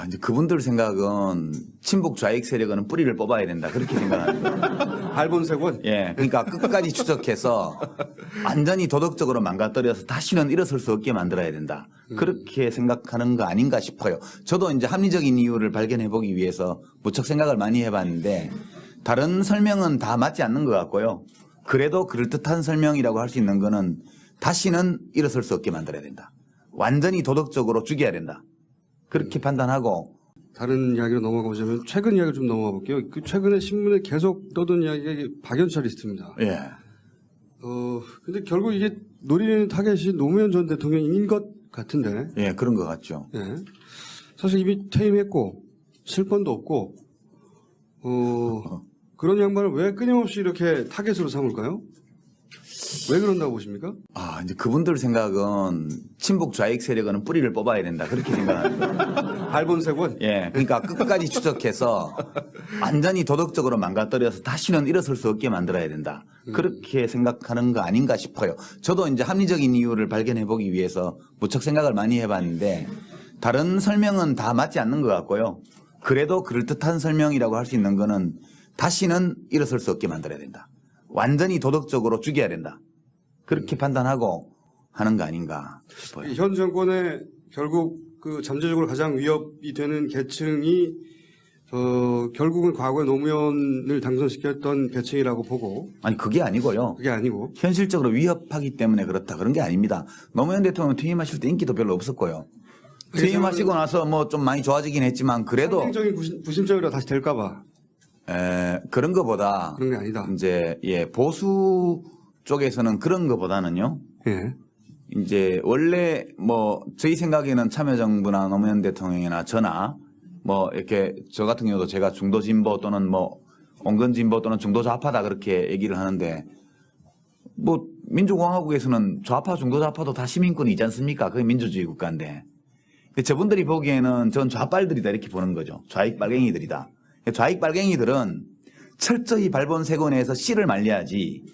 이제 그분들 생각은 친북 좌익 세력은 뿌리를 뽑아야 된다. 그렇게 생각합니다. 발본색원? 예. 그러니까 끝까지 추적해서 완전히 도덕적으로 망가뜨려서 다시는 일어설 수 없게 만들어야 된다. 그렇게 생각하는 거 아닌가 싶어요. 저도 이제 합리적인 이유를 발견해 보기 위해서 무척 생각을 많이 해봤는데 다른 설명은 다 맞지 않는 것 같고요. 그래도 그럴듯한 설명이라고 할 수 있는 거는 다시는 일어설 수 없게 만들어야 된다. 완전히 도덕적으로 죽여야 된다. 그렇게 판단하고. 다른 이야기로 넘어가 보자면 최근 이야기를 좀 넘어가 볼게요. 그 최근에 신문에 계속 떠돈 이야기가 이게 박연차 리스트입니다. 예. 근데 결국 이게 노리는 타겟이 노무현 전 대통령인 것 같은데. 예, 그런 것 같죠. 예. 사실 이미 퇴임했고 실권도 없고 그런 양반을 왜 끊임없이 이렇게 타겟으로 삼을까요? 왜 그런다고 보십니까? 이제 그분들 생각은 친북 좌익 세력은 뿌리를 뽑아야 된다. 그렇게 생각합니다. 발본색원? 예. 그러니까 끝까지 추적해서 완전히 도덕적으로 망가뜨려서 다시는 일어설 수 없게 만들어야 된다. 그렇게 생각하는 거 아닌가 싶어요. 저도 이제 합리적인 이유를 발견해 보기 위해서 무척 생각을 많이 해봤는데 다른 설명은 다 맞지 않는 것 같고요. 그래도 그럴듯한 설명이라고 할 수 있는 거는 다시는 일어설 수 없게 만들어야 된다. 완전히 도덕적으로 죽여야 된다. 그렇게 판단하고 하는 거 아닌가 싶어요. 현 정권의 결국 그 잠재적으로 가장 위협이 되는 계층이 결국은 과거에 노무현을 당선시켰던 계층이라고 보고. 아니 그게 아니고요. 그게 아니고 현실적으로 위협하기 때문에 그렇다 그런 게 아닙니다. 노무현 대통령 퇴임하실 때 인기도 별로 없었고요. 퇴임하시고 나서 뭐 좀 많이 좋아지긴 했지만 그래도 상징적인 부심적이라 다시 될까 봐. 그런 거보다 그런 게 아니다. 이제 보수 쪽에서는 그런 거보다는요. 예. 이제 원래 뭐 저희 생각에는 참여정부나 노무현 대통령이나 저나 뭐 이렇게 저 같은 경우도 제가 중도 진보 또는 뭐 온건 진보 또는 중도 좌파다 그렇게 얘기를 하는데 뭐 민주공화국에서는 좌파 중도 좌파도 다 시민권이지 않습니까? 그게 민주주의 국가인데. 근데 저분들이 보기에는 전 좌빨들이다 이렇게 보는 거죠. 좌익 빨갱이들이다. 좌익 빨갱이들은 철저히 발본색원에서 씨를 말려야지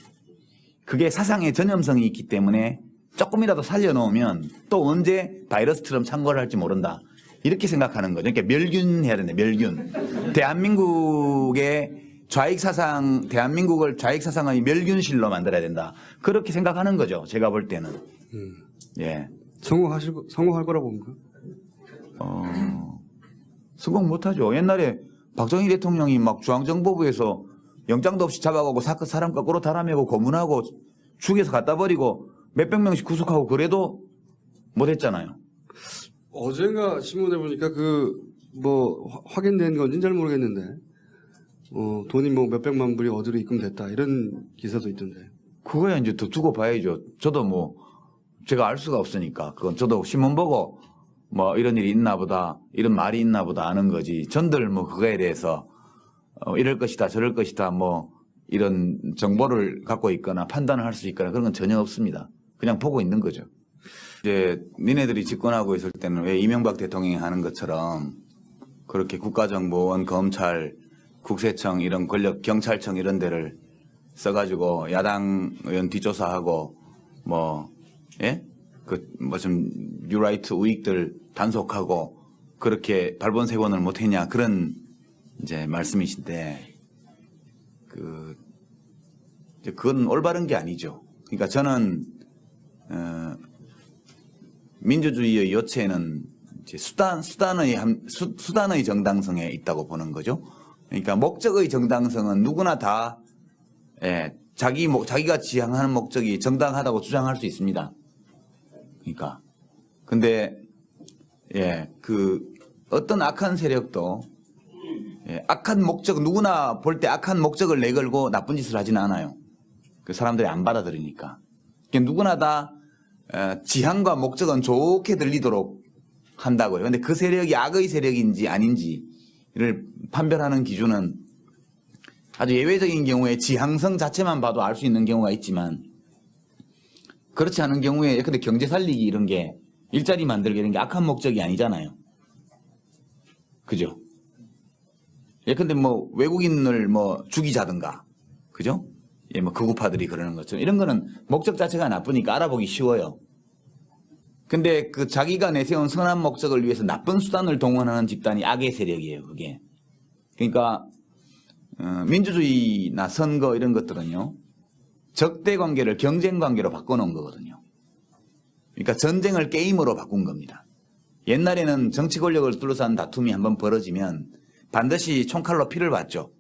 그게 사상의 전염성이 있기 때문에 조금이라도 살려놓으면 또 언제 바이러스처럼 창궐을 할지 모른다. 이렇게 생각하는 거죠. 그러니까 멸균해야 된다. 멸균. 대한민국의 좌익 사상, 대한민국을 좌익 사상의 멸균실로 만들어야 된다. 그렇게 생각하는 거죠. 제가 볼 때는. 예. 성공할 거라 봅니까? 성공 못하죠. 옛날에 박정희 대통령이 막 중앙정보부에서 영장도 없이 잡아가고 사람 거꾸로 달아매고 고문하고 죽여서 갖다 버리고 몇백 명씩 구속하고 그래도 못했잖아요. 어젠가 신문에 보니까 확인된 건지는 잘 모르겠는데 돈이 뭐 몇백만 불이 어디로 입금됐다 이런 기사도 있던데. 그거야 이제 더 두고 봐야죠. 저도 뭐 제가 알 수가 없으니까 그건 저도 신문 보고 뭐 이런 일이 있나 보다 이런 말이 있나 보다 아는 거지. 전들 뭐 그거에 대해서 이럴 것이다 저럴 것이다 뭐 이런 정보를 갖고 있거나 판단을 할 수 있거나 그런 건 전혀 없습니다. 그냥 보고 있는 거죠. 이제 니네들이 집권하고 있을 때는 왜 이명박 대통령이 하는 것처럼 그렇게 국가정보원, 검찰, 국세청 이런 권력, 경찰청 이런 데를 써가지고 야당 의원 뒷조사하고 좀 뉴라이트 우익들 단속하고 그렇게 발본색원을 못했냐 그런 이제 말씀이신데 그건 올바른 게 아니죠. 그러니까 저는 민주주의의 요체는 이제 수단의 정당성에 있다고 보는 거죠. 그러니까 목적의 정당성은 누구나 다 자기가 지향하는 목적이 정당하다고 주장할 수 있습니다. 그러니까 근데 어떤 악한 세력도 악한 목적 누구나 볼 때 악한 목적을 내걸고 나쁜 짓을 하지는 않아요. 그 사람들이 안 받아들이니까. 그러니까 누구나 다 지향과 목적은 좋게 들리도록 한다고요. 그런데 그 세력이 악의 세력인지 아닌지를 판별하는 기준은 아주 예외적인 경우에 지향성 자체만 봐도 알 수 있는 경우가 있지만 그렇지 않은 경우에 예컨대 경제 살리기 이런 게 일자리 만들기 이런 게 악한 목적이 아니잖아요. 그죠? 예컨대 뭐 외국인을 뭐 죽이자든가 그죠? 뭐 극우파들이 그러는 것처럼 이런 거는 목적 자체가 나쁘니까 알아보기 쉬워요. 근데 그 자기가 내세운 선한 목적을 위해서 나쁜 수단을 동원하는 집단이 악의 세력이에요, 그게. 그러니까 민주주의나 선거 이런 것들은요, 적대 관계를 경쟁 관계로 바꿔놓은 거거든요. 그러니까 전쟁을 게임으로 바꾼 겁니다. 옛날에는 정치 권력을 둘러싼 다툼이 한번 벌어지면 반드시 총칼로 피를 봤죠.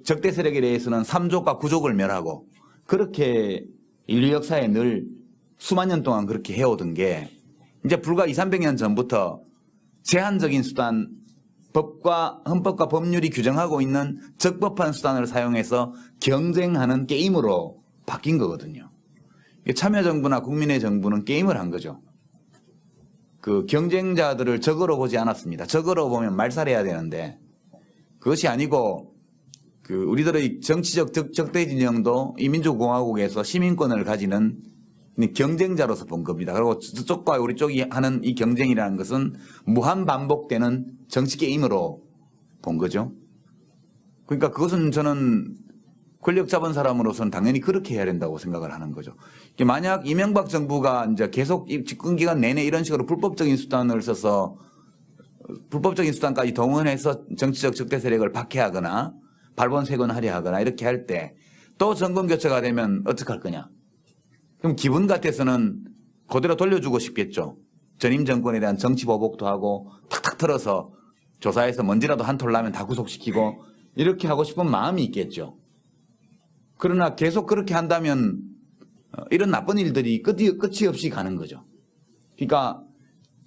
적대 세력에 대해서는 3족과 9족을 멸하고, 그렇게 인류 역사에 늘 수만 년 동안 그렇게 해오던 게 이제 불과 200~300년 전부터 제한적인 수단, 헌법과 법률이 규정하고 있는 적법한 수단을 사용해서 경쟁하는 게임으로 바뀐 거거든요. 참여정부나 국민의 정부는 게임을 한 거죠. 그 경쟁자들을 적으로 보지 않았습니다. 적으로 보면 말살해야 되는데, 그것이 아니고 그 우리들의 정치적 적대 진영도 이 민주공화국에서 시민권을 가지는 경쟁자로서 본 겁니다. 그리고 저쪽과 우리 쪽이 하는 이 경쟁이라는 것은 무한 반복되는 정치 게임으로 본 거죠. 그러니까 그것은 저는 권력 잡은 사람으로서는 당연히 그렇게 해야 된다고 생각을 하는 거죠. 만약 이명박 정부가 이제 계속 집권 기간 내내 이런 식으로 불법적인 수단을 써서 불법적인 수단까지 동원해서 정치적 적대 세력을 박해하거나 발본색원하려 하거나 이렇게 할 때 또 정권 교체가 되면 어떡할 거냐. 그럼 기분 같아서는 그대로 돌려주고 싶겠죠. 전임 정권에 대한 정치 보복도 하고 탁탁 털어서 조사해서 먼지라도 한 톨 나면 다 구속시키고 이렇게 하고 싶은 마음이 있겠죠. 그러나 계속 그렇게 한다면 이런 나쁜 일들이 끝이 없이 가는 거죠. 그러니까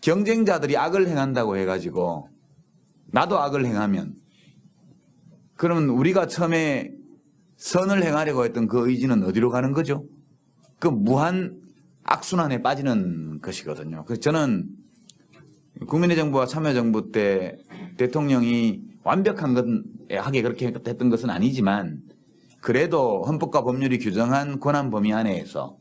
경쟁자들이 악을 행한다고 해가지고 나도 악을 행하면, 그러면 우리가 처음에 선을 행하려고 했던 그 의지는 어디로 가는 거죠? 그 무한 악순환에 빠지는 것이거든요. 그래서 저는 국민의 정부와 참여정부 때 대통령이 완벽하게 그렇게 했던 것은 아니지만, 그래도 헌법과 법률이 규정한 권한 범위 안에서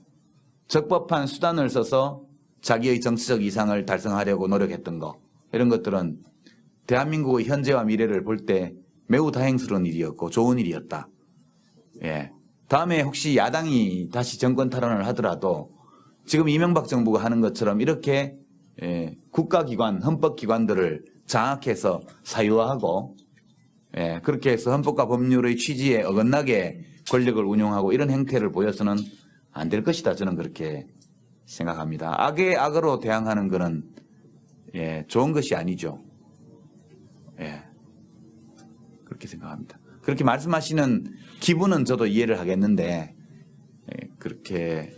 적법한 수단을 써서 자기의 정치적 이상을 달성하려고 노력했던 거, 이런 것들은 대한민국의 현재와 미래를 볼 때 매우 다행스러운 일이었고 좋은 일이었다. 예. 다음에 혹시 야당이 다시 정권 탈환을 하더라도 지금 이명박 정부가 하는 것처럼 이렇게 국가기관, 헌법기관들을 장악해서 사유화하고, 그렇게 해서 헌법과 법률의 취지에 어긋나게 권력을 운용하고 이런 행태를 보여서는 안 될 것이다. 저는 그렇게 생각합니다. 악에 악으로 대항하는 것은 좋은 것이 아니죠. 그렇게 생각합니다. 그렇게 말씀하시는 기분은 저도 이해를 하겠는데 그렇게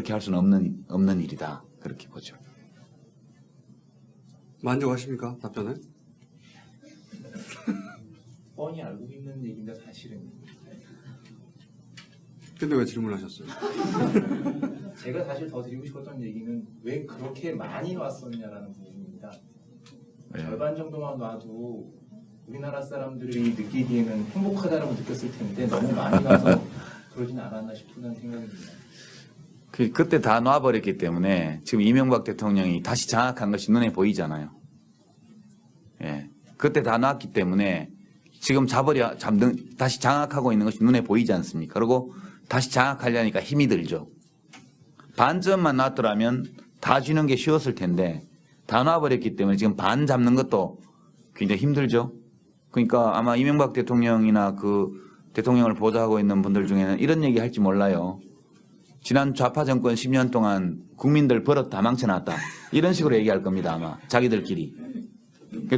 할 수는 없는 일이다. 그렇게 보죠. 만족하십니까? 답변에? 뻔히 알고 있는 얘기인데 사실은 근데 왜 질문하셨어요? 제가 사실 더 드리고 싶었던 얘기는 왜 그렇게 많이 왔었냐라는 부분입니다. 절반 정도만 놔도 우리나라 사람들이 느끼기에는 행복하다라고 느꼈을 텐데 너무 많이 와서 그러진 않았나 싶은 생각입니다. 그때 다 놔버렸기 때문에 지금 이명박 대통령이 다시 장악한 것이 눈에 보이잖아요. 그때 다 놨기 때문에 지금 다시 장악하고 있는 것이 눈에 보이지 않습니까? 그리고 다시 장악하려니까 힘이 들죠. 반점만 놨더라면 다 쥐는 게 쉬웠을 텐데 다 놔버렸기 때문에 지금 반 잡는 것도 굉장히 힘들죠. 그러니까 아마 이명박 대통령이나 그 대통령을 보좌하고 있는 분들 중에는 이런 얘기 할지 몰라요. 지난 좌파 정권 10년 동안 국민들 버릇 다 망쳐놨다. 이런 식으로 얘기할 겁니다. 아마 자기들끼리.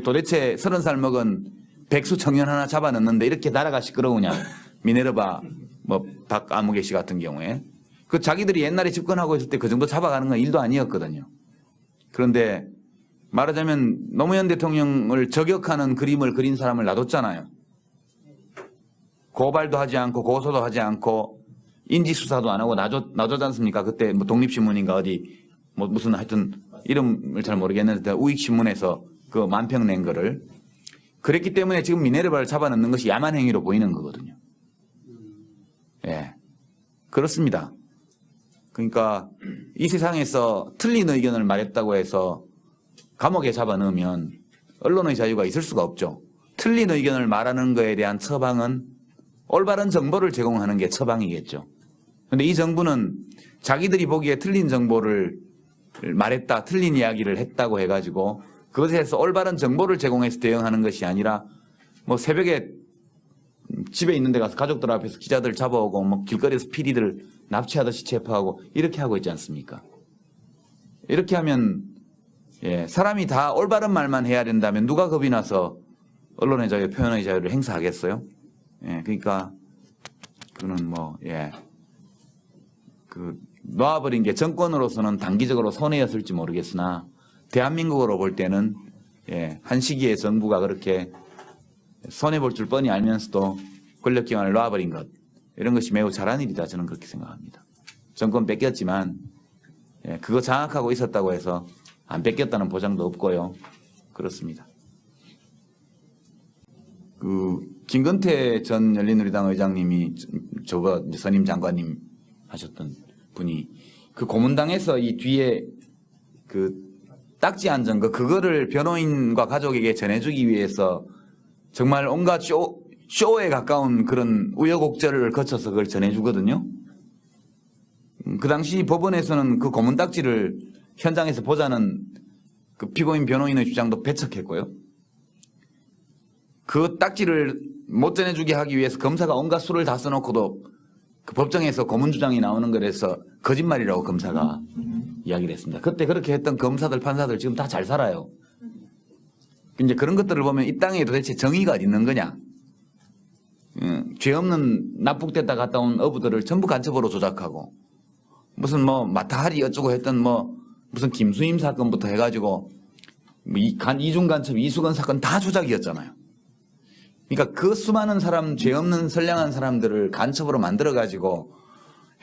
도대체 30살 먹은 백수 청년 하나 잡아넣는데 이렇게 나라가 시끄러우냐. 미네르바 박아무개 씨 같은 경우에. 그 자기들이 옛날에 집권하고 있을 때 그 정도 잡아가는 건 일도 아니었거든요. 그런데 말하자면 노무현 대통령을 저격하는 그림을 그린 사람을 놔뒀잖아요. 고발도 하지 않고 고소도 하지 않고 인지수사도 안 하고 놔뒀지 않습니까? 그때 독립신문인가 어디 무슨 하여튼 이름을 잘 모르겠는데 우익신문에서 그 만평 낸 거를. 그랬기 때문에 지금 미네르바를 잡아넣는 것이 야만 행위로 보이는 거거든요. 그렇습니다. 그러니까 이 세상에서 틀린 의견을 말했다고 해서 감옥에 잡아넣으면 언론의 자유가 있을 수가 없죠. 틀린 의견을 말하는 것에 대한 처방은 올바른 정보를 제공하는 게 처방이겠죠. 그런데 이 정부는 자기들이 보기에 틀린 정보를 말했다, 틀린 이야기를 했다고 해가지고 그것에 대해서 올바른 정보를 제공해서 대응하는 것이 아니라 뭐 새벽에 집에 있는 데 가서 가족들 앞에서 기자들 잡아오고 뭐 길거리에서 PD들 납치하듯이 체포하고 이렇게 하고 있지 않습니까? 이렇게 하면 사람이 다 올바른 말만 해야 된다면 누가 겁이 나서 언론의 자유, 표현의 자유를 행사하겠어요? 그러니까 그는 놓아버린 게 정권으로서는 단기적으로 손해였을지 모르겠으나 대한민국으로 볼 때는 한 시기에 정부가 그렇게 손해볼 줄 뻔히 알면서도 권력기관을 놓아버린 것, 이런 것이 매우 잘한 일이다, 저는 그렇게 생각합니다. 정권 뺏겼지만 그거 장악하고 있었다고 해서 안 뺏겼다는 보장도 없고요. 그렇습니다. 김건태 전 열린우리당 의장님이 저거 선임 장관님 하셨던 분이 그 고문당에서 이 뒤에 그 딱지 앉은 그거를 변호인과 가족에게 전해주기 위해서 정말 온갖 쇼에 가까운 그런 우여곡절을 거쳐서 그걸 전해주거든요. 그 당시 법원에서는 그 고문 딱지를 현장에서 보자는 그 피고인 변호인의 주장도 배척했고요. 그 딱지를 못 전해주게 하기 위해서 검사가 온갖 수를 다 써놓고도 그 법정에서 고문 주장이 나오는 거라서 거짓말이라고 검사가 이야기를 했습니다. 그때 그렇게 했던 검사들, 판사들 지금 다 잘 살아요. 이제 그런 것들을 보면 이 땅에 도대체 정의가 어디 있는 거냐. 죄 없는 납북됐다 갔다 온 어부들을 전부 간첩으로 조작하고 무슨 뭐 마타하리 어쩌고 했던 무슨 김수임 사건부터 해가지고 이중 간첩, 이수건 사건 다 조작이었잖아요. 그러니까 그 수많은 사람, 죄 없는 선량한 사람들을 간첩으로 만들어가지고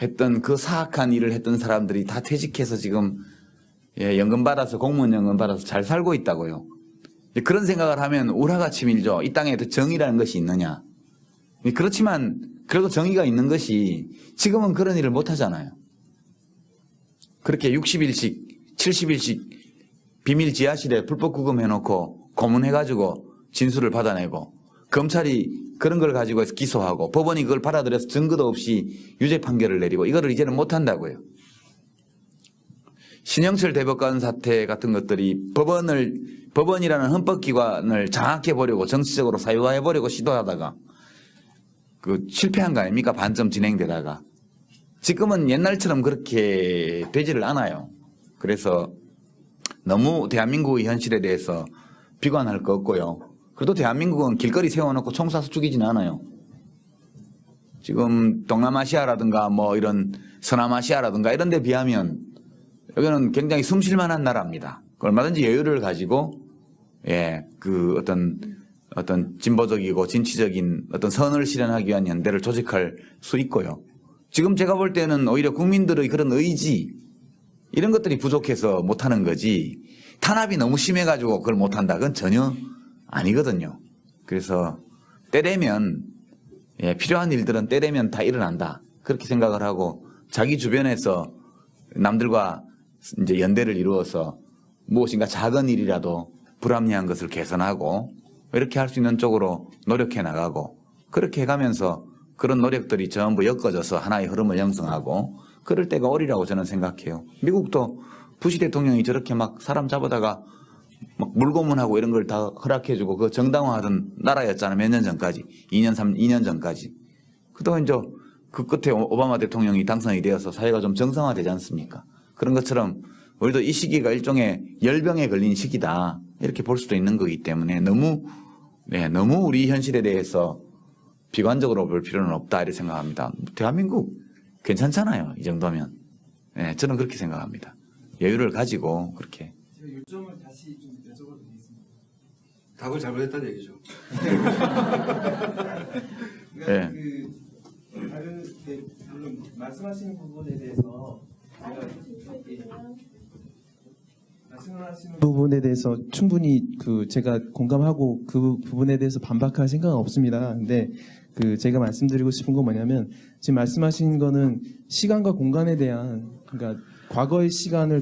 했던 그 사악한 일을 했던 사람들이 다 퇴직해서 지금 연금 받아서, 공무원 연금 받아서 잘 살고 있다고요. 그런 생각을 하면 우라가 치밀죠. 이 땅에 정의라는 것이 있느냐. 그렇지만 그래도 정의가 있는 것이 지금은 그런 일을 못 하잖아요. 그렇게 60일씩, 70일씩 비밀 지하실에 불법 구금해놓고 고문해가지고 진술을 받아내고 검찰이 그런 걸 가지고 해서 기소하고 법원이 그걸 받아들여서 증거도 없이 유죄 판결을 내리고 이거를 이제는 못한다고요. 신영철 대법관 사태 같은 것들이 법원이라는 헌법기관을 장악해보려고 정치적으로 사유화해보려고 시도하다가 실패한 거 아닙니까? 반점 진행되다가. 지금은 옛날처럼 그렇게 되지를 않아요. 그래서 너무 대한민국의 현실에 대해서 비관할 거 없고요. 그래도 대한민국은 길거리 세워놓고 총 쏴서 죽이진 않아요. 지금 동남아시아라든가 이런 서남아시아라든가 이런 데 비하면 여기는 굉장히 숨쉴만한 나라입니다. 얼마든지 여유를 가지고 그 어떤 진보적이고 진취적인 어떤 선을 실현하기 위한 연대를 조직할 수 있고요. 지금 제가 볼 때는 오히려 국민들의 그런 의지 이런 것들이 부족해서 못하는 거지 탄압이 너무 심해가지고 그걸 못한다. 그건 전혀 아니거든요. 그래서 때되면 필요한 일들은 때되면 다 일어난다. 그렇게 생각을 하고 자기 주변에서 남들과 이제 연대를 이루어서 무엇인가 작은 일이라도 불합리한 것을 개선하고 이렇게 할 수 있는 쪽으로 노력해 나가고 그렇게 해가면서 그런 노력들이 전부 엮어져서 하나의 흐름을 형성하고 그럴 때가 오리라고 저는 생각해요. 미국도 부시 대통령이 저렇게 막 사람 잡아다가 막 물고문하고 이런 걸 다 허락해주고 그 정당화하던 나라였잖아요. 몇 년 전까지. 2년 전까지. 그동안 이제 그 끝에 오바마 대통령이 당선이 되어서 사회가 좀 정상화되지 않습니까? 그런 것처럼 우리도 이 시기가 일종의 열병에 걸린 시기다. 이렇게 볼 수도 있는 거기 때문에 너무 우리 현실에 대해서 비관적으로 볼 필요는 없다. 이렇게 생각합니다. 대한민국 괜찮잖아요. 이 정도면. 저는 그렇게 생각합니다. 여유를 가지고 그렇게. 요점을 다시 좀 여쭤봐도 되겠습니다. 답을 잘못했다는 얘기죠. 그러니까 다른 물론 말씀하시는 부분에 대해서 말씀하시는 부분에 대해서 충분히 제가 공감하고 그 부분에 대해서 반박할 생각은 없습니다. 근데 제가 말씀드리고 싶은 건 뭐냐면 지금 말씀하신 거는 시간과 공간에 대한 그러니까 과거의 시간을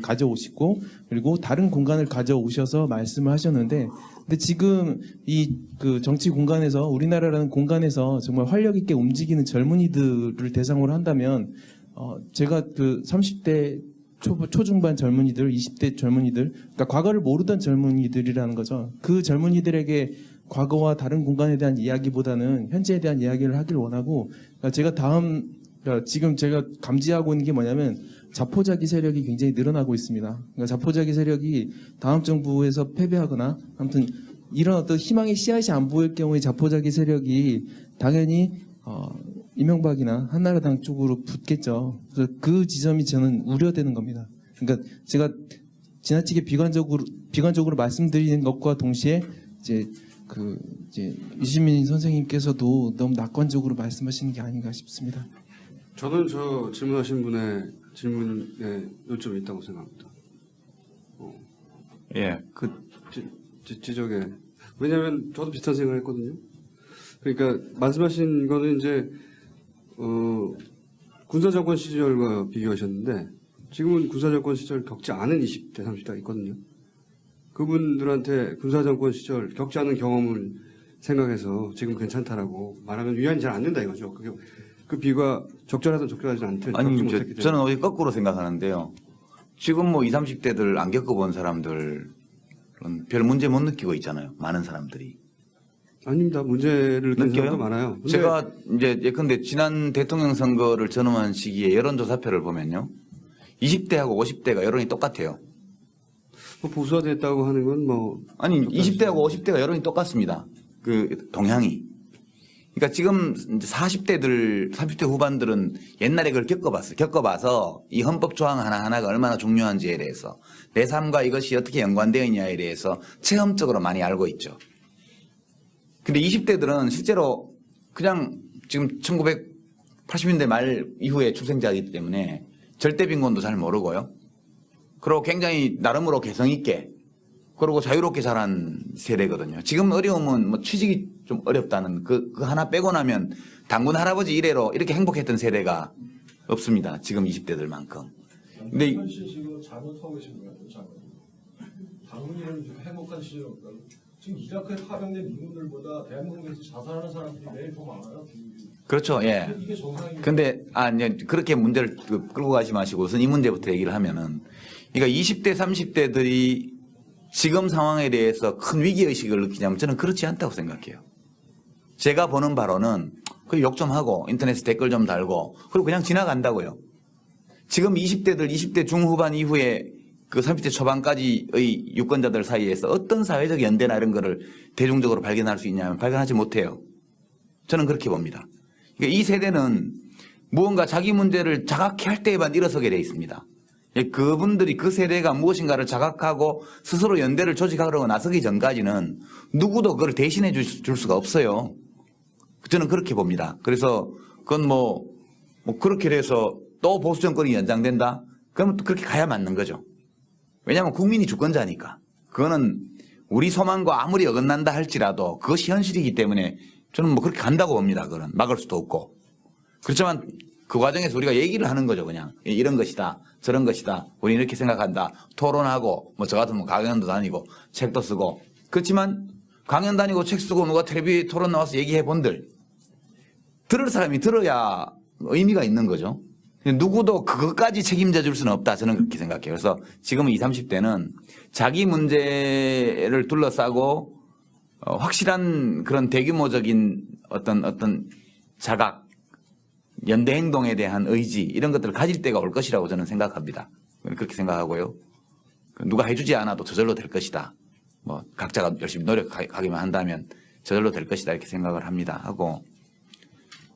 가져오시고 그리고 다른 공간을 가져오셔서 말씀을 하셨는데 근데 지금 이 정치 공간에서 우리나라라는 공간에서 정말 활력 있게 움직이는 젊은이들을 대상으로 한다면 제가 30대 초중반 젊은이들, 20대 젊은이들, 그러니까 과거를 모르던 젊은이들이라는 거죠. 그 젊은이들에게 과거와 다른 공간에 대한 이야기보다는 현재에 대한 이야기를 하길 원하고, 그러니까 그러니까 지금 제가 감지하고 있는 게 뭐냐면 자포자기 세력이 굉장히 늘어나고 있습니다. 그러니까 자포자기 세력이 다음 정부에서 패배하거나 아무튼 이런 어떤 희망의 씨앗이 안 보일 경우에 자포자기 세력이 당연히 이명박이나 한나라당 쪽으로 붙겠죠. 그래서 그 지점이 저는 우려되는 겁니다. 그러니까 제가 지나치게 비관적으로 말씀드리는 것과 동시에 이제 유시민 선생님께서도 너무 낙관적으로 말씀하시는 게 아닌가 싶습니다. 저는 저 질문하신 분의 질문에 요점이 있다고 생각합니다. 예, 지적에. 왜냐하면 저도 비슷한 생각을 했거든요. 그러니까 말씀하신 거는 이제 군사정권 시절과 비교하셨는데 지금은 군사정권 시절 겪지 않은 20대, 30대가 있거든요. 그분들한테 군사정권 시절 겪지 않은 경험을 생각해서 지금 괜찮다라고 말하면 위안이 잘 안 된다 이거죠. 그 비가 적절하든 적절하지 않든 아니, 겪지 못했기 때문에. 저는 오히려 거꾸로 생각하는데요. 지금 뭐 20, 30대들 안 겪어본 사람들은 별 문제 못 느끼고 있잖아요. 많은 사람들이. 아닙니다. 문제를 느끼는 느껴요? 사람도 많아요. 근데 제가 이제 예컨대 지난 대통령 선거를 전후한 시기에 여론조사표를 보면요. 20대하고 50대가 여론이 똑같아요. 뭐 보수화됐다고 하는 건 뭐 아니, 20대하고 50대가 여론이 똑같습니다. 그 동향이. 그러니까 지금 이제 40대들, 30대 후반들은 옛날에 그걸 겪어봐서 이 헌법 조항 하나하나가 얼마나 중요한지에 대해서 내 삶과 이것이 어떻게 연관되어 있냐에 대해서 체험적으로 많이 알고 있죠. 근데 20대들은 실제로 그냥 지금 1980년대 말 이후에 출생자이기 때문에 절대 빈곤도 잘 모르고요. 그리고 굉장히 나름으로 개성 있게 그리고 자유롭게 자란 세대거든요. 지금 어려움은 뭐 취직이 좀 어렵다는 그 하나 빼고 나면 당군 할아버지 이래로 이렇게 행복했던 세대가 없습니다. 지금 20대들만큼. 근데 이건 씨 지금 잘못하고 계신 거예요. 잘못. 당군이라는 행복한 시절이었다. 지금 이라크에 파병된 미군들보다 대한민국에서 자살하는 사람들이 매일 더 많아요. 그렇죠. 예. 이게 정상입니다. 근데 이제 그렇게 문제를 끌고 가지 마시고 우선 이 문제부터 얘기를 하면은 그러니까 20대 30대들이 지금 상황에 대해서 큰 위기의식을 느끼냐면 저는 그렇지 않다고 생각해요. 제가 보는 바로는 그 욕 좀 하고 인터넷에 댓글 좀 달고 그리고 그냥 지나간다고요. 지금 20대들 20대 중후반 이후에 그 30대 초반까지의 유권자들 사이에서 어떤 사회적 연대나 이런 거를 대중적으로 발견할 수 있냐면 발견하지 못해요. 저는 그렇게 봅니다. 그러니까 이 세대는 무언가 자기 문제를 자각해 할 때에만 일어서게 돼 있습니다. 그분들이 그 세대가 무엇인가를 자각하고 스스로 연대를 조직하려고 나서기 전까지는 누구도 그걸 대신해 줄 수가 없어요. 저는 그렇게 봅니다. 그래서 그건 뭐 그렇게 돼서 또 보수 정권이 연장된다? 그러면 또 그렇게 가야 맞는 거죠. 왜냐하면 국민이 주권자니까. 그거는 우리 소망과 아무리 어긋난다 할지라도 그것이 현실이기 때문에 저는 뭐 그렇게 간다고 봅니다. 그건 막을 수도 없고. 그렇지만 그 과정에서 우리가 얘기를 하는 거죠. 그냥 이런 것이다. 저런 것이다. 우리 이렇게 생각한다. 토론하고 뭐 저 같으면 강연도 다니고 책도 쓰고. 그렇지만 강연 다니고 책 쓰고 누가 텔레비 토론 나와서 얘기해 본들. 들을 사람이 들어야 의미가 있는 거죠. 누구도 그것까지 책임져 줄 수는 없다. 저는 그렇게 생각해요. 그래서 지금 20, 30대는 자기 문제를 둘러싸고 확실한 그런 대규모적인 어떤 자각, 연대 행동에 대한 의지 이런 것들을 가질 때가 올 것이라고 저는 생각합니다. 그렇게 생각하고요. 누가 해주지 않아도 저절로 될 것이다. 뭐 각자가 열심히 노력하기만 한다면 저절로 될 것이다 이렇게 생각을 합니다. 하고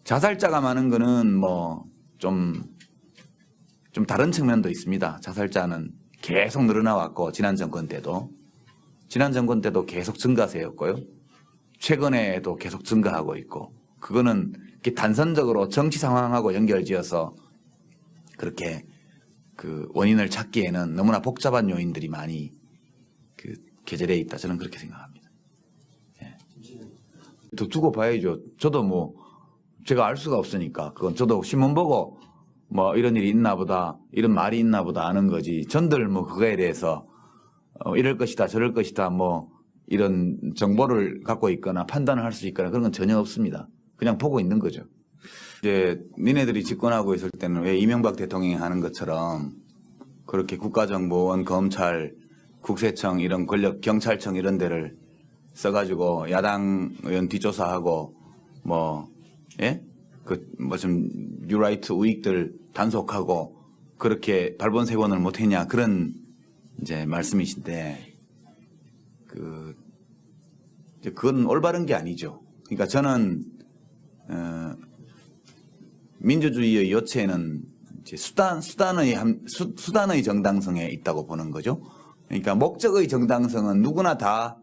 자살자가 많은 거는 뭐 좀 다른 측면도 있습니다. 자살자는 계속 늘어나왔고 지난 정권 때도 계속 증가세였고요. 최근에도 계속 증가하고 있고 그거는 이렇게 단선적으로 정치 상황하고 연결지어서 그렇게 그 원인을 찾기에는 너무나 복잡한 요인들이 많이 그 개재되어 있다. 저는 그렇게 생각합니다. 예. 더 두고 봐야죠. 저도 뭐 제가 알 수가 없으니까 그건 저도 신문 보고 뭐 이런 일이 있나 보다 이런 말이 있나 보다 아는 거지. 전들 뭐 그거에 대해서 이럴 것이다 저럴 것이다 뭐 이런 정보를 갖고 있거나 판단을 할 수 있거나 그런 건 전혀 없습니다. 그냥 보고 있는 거죠. 이제 니네들이 집권하고 있을 때는 왜 이명박 대통령이 하는 것처럼 그렇게 국가정보원, 검찰, 국세청 이런 권력, 경찰청 이런 데를 써가지고 야당 의원 뒷조사하고 좀 뉴라이트 우익들 단속하고 그렇게 발본색원을 못했냐 그런 이제 말씀이신데 그건 올바른 게 아니죠. 그러니까 저는 민주주의의 요체는 이제 수단의 정당성에 있다고 보는 거죠. 그러니까 목적의 정당성은 누구나 다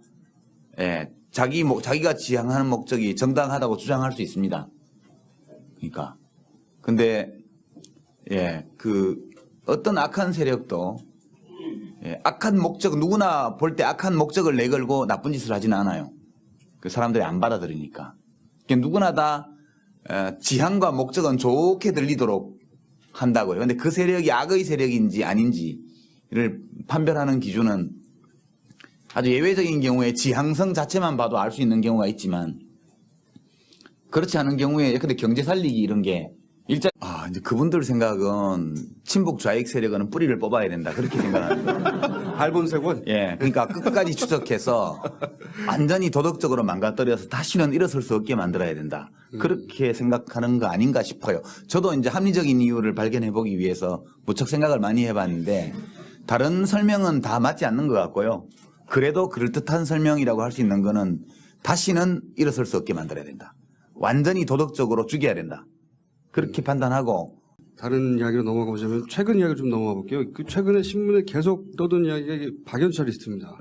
자기가 지향하는 목적이 정당하다고 주장할 수 있습니다. 그러니까 근데 어떤 악한 세력도 악한 목적 누구나 볼 때 악한 목적을 내걸고 나쁜 짓을 하지는 않아요. 그 사람들이 안 받아들이니까. 그러니까 누구나 다 지향과 목적은 좋게 들리도록 한다고요. 근데 그 세력이 악의 세력인지 아닌지를 판별하는 기준은 아주 예외적인 경우에 지향성 자체만 봐도 알 수 있는 경우가 있지만 그렇지 않은 경우에 근데 경제 살리기 이런 게 이제 그분들 생각은 친북 좌익 세력은 뿌리를 뽑아야 된다 그렇게 생각합니다. 발본색원? 그러니까 끝까지 추적해서 완전히 도덕적으로 망가뜨려서 다시는 일어설 수 없게 만들어야 된다. 그렇게 생각하는 거 아닌가 싶어요. 저도 이제 합리적인 이유를 발견해 보기 위해서 무척 생각을 많이 해봤는데 다른 설명은 다 맞지 않는 것 같고요. 그래도 그럴듯한 설명이라고 할 수 있는 거는 다시는 일어설 수 없게 만들어야 된다. 완전히 도덕적으로 죽여야 된다. 그렇게 판단하고 다른 이야기로 넘어가 보자면 최근 이야기를 좀 넘어가 볼게요. 그 최근에 신문에 계속 떠든 이야기가 이게 박연차 리스트입니다.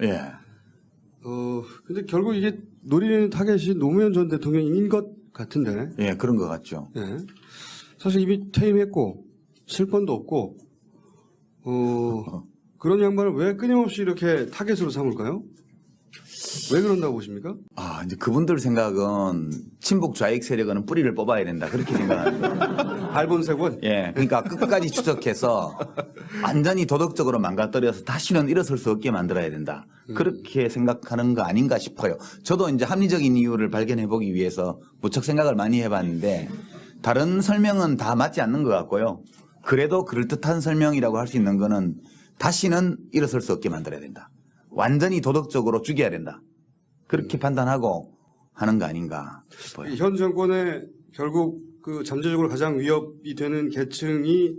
근데 결국 이게 노리는 타겟이 노무현 전 대통령인 것 같은데. 그런 것 같죠. 사실 이미 퇴임했고 실권도 없고 그런 양반을 왜 끊임없이 이렇게 타겟으로 삼을까요? 왜 그런다고 보십니까? 이제 그분들 생각은 친북 좌익 세력은 뿌리를 뽑아야 된다 그렇게 생각합니다. 발본색원? 그러니까 끝까지 추적해서 완전히 도덕적으로 망가뜨려서 다시는 일어설 수 없게 만들어야 된다. 그렇게 생각하는 거 아닌가 싶어요. 저도 이제 합리적인 이유를 발견해 보기 위해서 무척 생각을 많이 해봤는데 다른 설명은 다 맞지 않는 것 같고요. 그래도 그럴듯한 설명이라고 할 수 있는 거는 다시는 일어설 수 없게 만들어야 된다. 완전히 도덕적으로 죽여야 된다. 그렇게 판단하고 하는 거 아닌가 싶어요. 현 정권의 결국 그 잠재적으로 가장 위협이 되는 계층이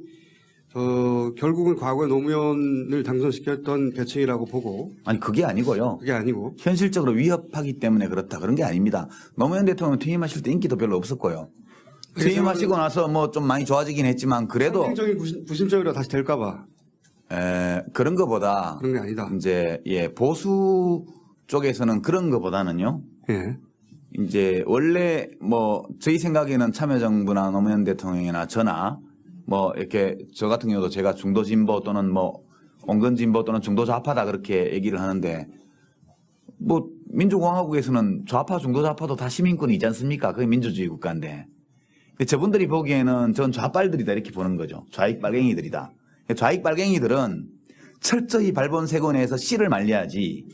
결국은 과거에 노무현을 당선시켰던 계층이라고 보고. 아니 그게 아니고요. 그게 아니고. 현실적으로 위협하기 때문에 그렇다 그런 게 아닙니다. 노무현 대통령 퇴임하실 때 인기도 별로 없었고요. 퇴임하시고 나서 뭐 좀 많이 좋아지긴 했지만 그래도 상징적인 구심점이라 다시 될까 봐. 그런 거보다 그런 게 아니다. 이제 보수 쪽에서는 그런 거보다는요. 이제 원래 저희 생각에는 참여정부나 노무현 대통령이나 저나 이렇게 저 같은 경우도 제가 중도진보 또는 온건진보 또는 중도좌파다 그렇게 얘기를 하는데 민주공화국에서는 좌파 중도좌파도 다 시민권이지 않습니까? 그게 민주주의 국가인데 저분들이 보기에는 전 좌빨들이다 이렇게 보는 거죠. 좌익 빨갱이들이다. 좌익 빨갱이들은 철저히 발본색원에서 씨를 말려야지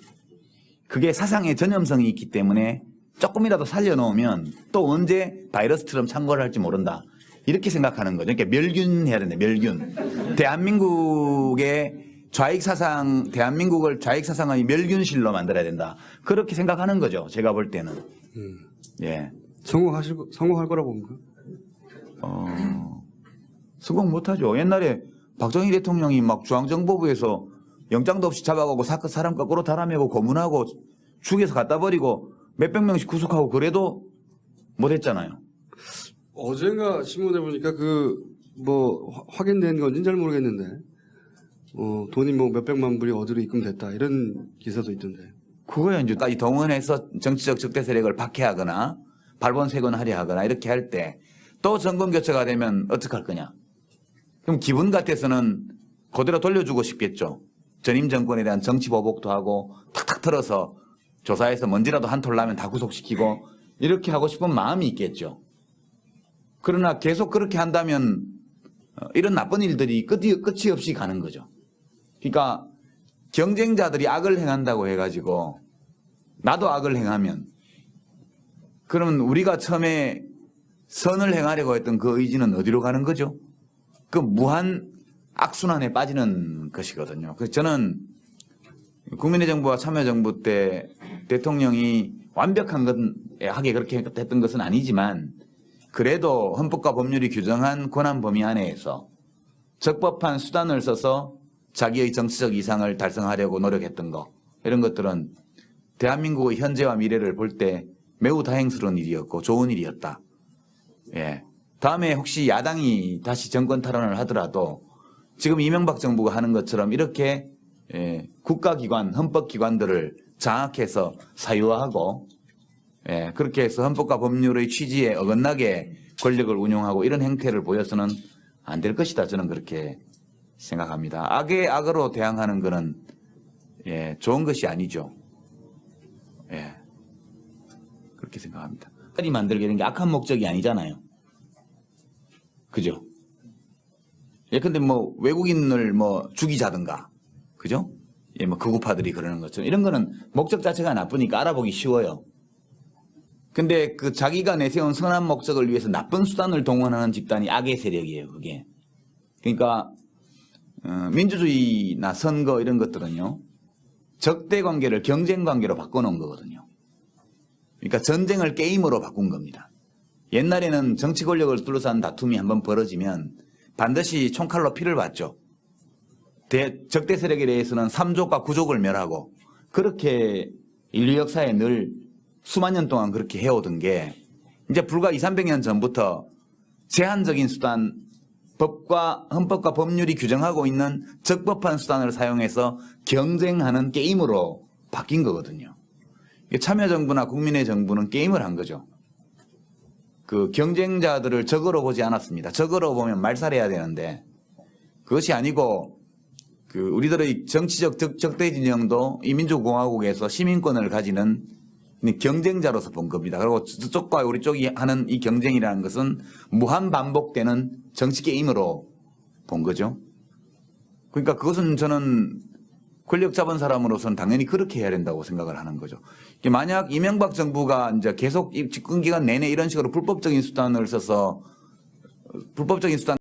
그게 사상의 전염성이 있기 때문에 조금이라도 살려놓으면 또 언제 바이러스처럼 창궐을 할지 모른다. 이렇게 생각하는 거죠. 그러니까 멸균해야 된다. 멸균. 대한민국의 좌익 사상, 대한민국을 좌익 사상의 멸균실로 만들어야 된다. 그렇게 생각하는 거죠. 제가 볼 때는. 성공할 거라고 봅니까? 성공 못하죠. 옛날에 박정희 대통령이 막 중앙정보부에서 영장도 없이 잡아가고 사람 거꾸로 달아매고 고문하고 죽여서 갖다 버리고 몇백 명씩 구속하고 그래도 못했잖아요. 어젠가 신문에 보니까 확인된 건지는 잘 모르겠는데 돈이 몇백만 불이 어디로 입금됐다 이런 기사도 있던데. 그거야 이제 까지 동원해서 정치적 적대 세력을 박해하거나 발본색원하려 하거나 이렇게 할 때 또 정권 교체가 되면 어떡할 거냐. 그럼 기분 같아서는 그대로 돌려주고 싶겠죠. 전임 정권에 대한 정치 보복도 하고 탁탁 털어서 조사해서 먼지라도 한 톨 나면 다 구속시키고 이렇게 하고 싶은 마음이 있겠죠. 그러나 계속 그렇게 한다면 이런 나쁜 일들이 끝이 없이 가는 거죠. 그러니까 경쟁자들이 악을 행한다고 해가지고 나도 악을 행하면 그러면 우리가 처음에 선을 행하려고 했던 그 의지는 어디로 가는 거죠? 그 무한 악순환에 빠지는 것이거든요. 그래서 저는 국민의 정부와 참여정부 때 대통령이 완벽한 건 하게 그렇게 했던 것은 아니지만 그래도 헌법과 법률이 규정한 권한 범위 안에서 적법한 수단을 써서 자기의 정치적 이상을 달성하려고 노력했던 거 이런 것들은 대한민국의 현재와 미래를 볼 때 매우 다행스러운 일이었고 좋은 일이었다. 예. 다음에 혹시 야당이 다시 정권 탈환을 하더라도 지금 이명박 정부가 하는 것처럼 이렇게 국가기관, 헌법기관들을 장악해서 사유화하고 그렇게 해서 헌법과 법률의 취지에 어긋나게 권력을 운용하고 이런 행태를 보여서는 안 될 것이다. 저는 그렇게 생각합니다. 악에 악으로 대항하는 것은 좋은 것이 아니죠. 그렇게 생각합니다. 빨리 만들게 된 게 악한 목적이 아니잖아요. 그죠? 예컨대 뭐 외국인을 뭐 죽이자든가, 그죠? 뭐 극우파들이 그러는 것처럼 이런 거는 목적 자체가 나쁘니까 알아보기 쉬워요. 근데 그 자기가 내세운 선한 목적을 위해서 나쁜 수단을 동원하는 집단이 악의 세력이에요, 그게. 그러니까 민주주의나 선거 이런 것들은요, 적대 관계를 경쟁 관계로 바꿔놓은 거거든요. 그러니까 전쟁을 게임으로 바꾼 겁니다. 옛날에는 정치 권력을 둘러싼 다툼이 한번 벌어지면 반드시 총칼로 피를 봤죠. 적대 세력에 대해서는 3족과 9족을 멸하고 그렇게 인류 역사에 늘 수만 년 동안 그렇게 해오던 게 이제 불과 200~300년 전부터 제한적인 수단, 헌법과 법률이 규정하고 있는 적법한 수단을 사용해서 경쟁하는 게임으로 바뀐 거거든요. 참여정부나 국민의 정부는 게임을 한 거죠. 그 경쟁자들을 적으로 보지 않았습니다. 적으로 보면 말살해야 되는데 그것이 아니고 그 우리들의 정치적 적대 진영도 이 민주공화국에서 시민권을 가지는 경쟁자로서 본 겁니다. 그리고 저쪽과 우리 쪽이 하는 이 경쟁이라는 것은 무한 반복되는 정치 게임으로 본 거죠. 그러니까 그것은 저는 권력 잡은 사람으로서는 당연히 그렇게 해야 된다고 생각을 하는 거죠. 만약 이명박 정부가 이제 계속 집권 기간 내내 이런 식으로 불법적인 수단을 써서 불법적인 수단